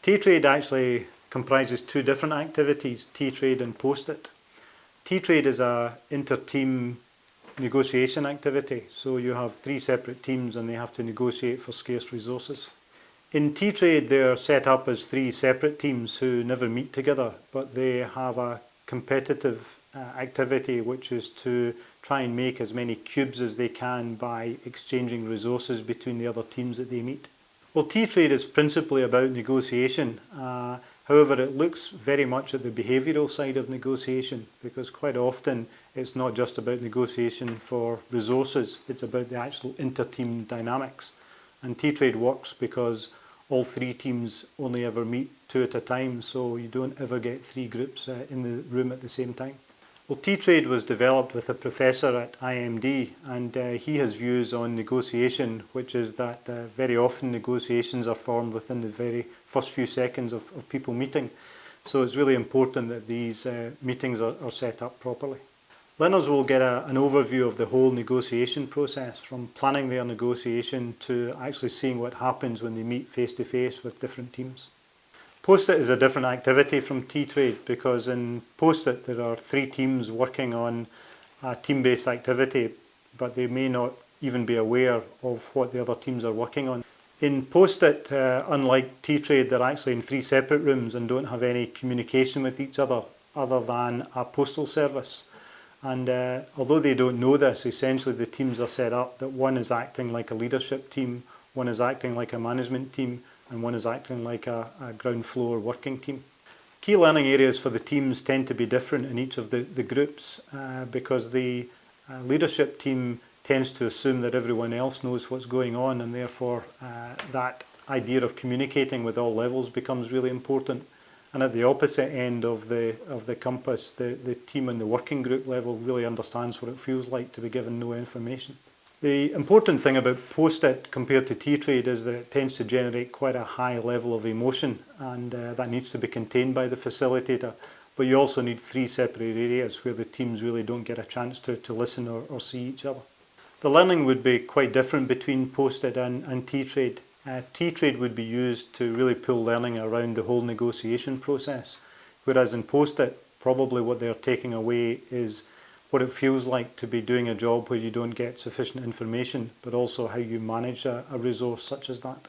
T-Trade actually comprises two different activities, T-Trade and Post-it. T-Trade is a inter-team negotiation activity, so you have three separate teams and they have to negotiate for scarce resources. In T-Trade they're set up as three separate teams who never meet together, but they have a competitive activity which is to try and make as many cubes as they can by exchanging resources between the other teams that they meet. Well, T-Trade is principally about negotiation. However, it looks very much at the behavioural side of negotiation, because quite often it's not just about negotiation for resources, it's about the actual inter-team dynamics. And T-Trade works because all three teams only ever meet two at a time, so you don't ever get three groups in the room at the same time. Well, T-Trade was developed with a professor at IMD, and he has views on negotiation, which is that very often negotiations are formed within the very first few seconds of people meeting. So it's really important that these meetings are set up properly. Learners will get an overview of the whole negotiation process, from planning their negotiation to actually seeing what happens when they meet face to face with different teams. Post-it is a different activity from T-Trade, because in Post-it there are three teams working on a team-based activity, but they may not even be aware of what the other teams are working on. In Post-it, unlike T-Trade, they're actually in three separate rooms and don't have any communication with each other than a postal service. And although they don't know this, essentially the teams are set up that one is acting like a leadership team, one is acting like a management team, and one is acting like a ground floor working team. Key learning areas for the teams tend to be different in each of the groups because the leadership team tends to assume that everyone else knows what's going on, and therefore that idea of communicating with all levels becomes really important. And at the opposite end of the compass, the team in the working group level really understands what it feels like to be given no information. The important thing about Post-it compared to T-Trade is that it tends to generate quite a high level of emotion, and that needs to be contained by the facilitator. But you also need three separate areas where the teams really don't get a chance to listen or see each other. The learning would be quite different between Post-it and T-Trade. T-Trade would be used to really pull learning around the whole negotiation process, whereas in Post-it, probably what they're taking away is what it feels like to be doing a job where you don't get sufficient information, but also how you manage a resource such as that.